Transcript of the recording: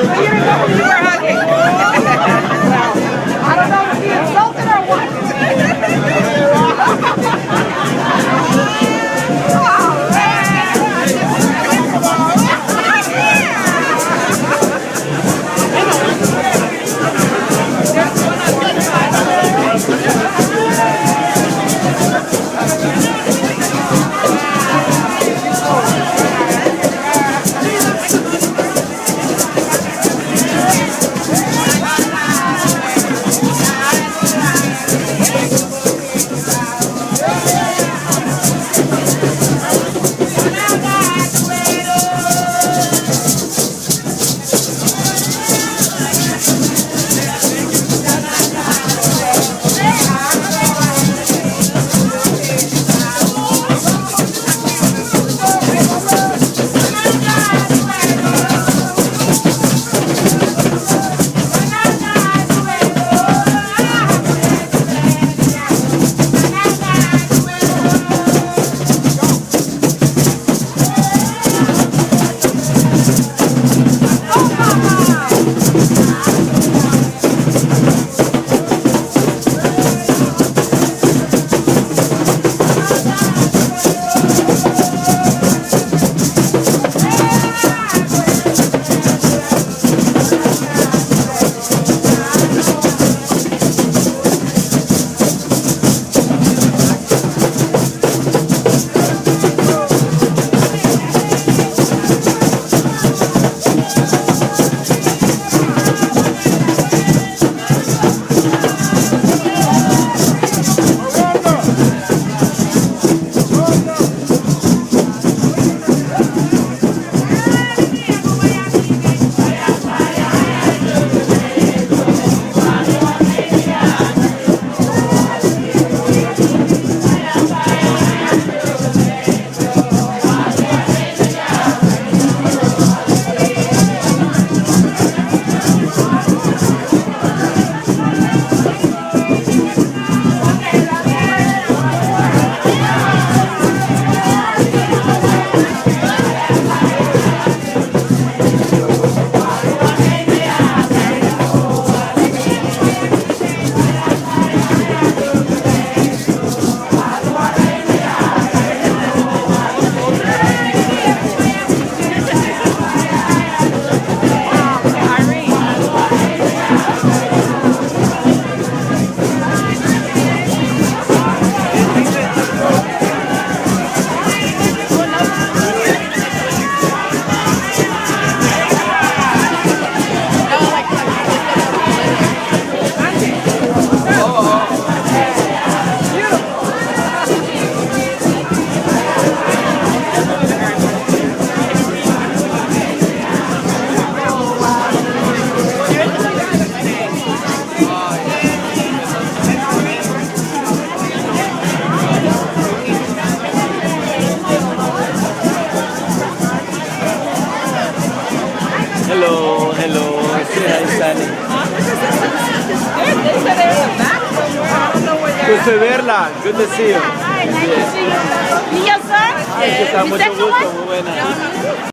you didn't know who you were hugging. I don't know if he insulted or what. Hello, hello. Hi, Sunny. Good to verla. Good to see you. Hi, nice to see you. ¿Y yo soy? Ay, que está mucho gusto, muy buena.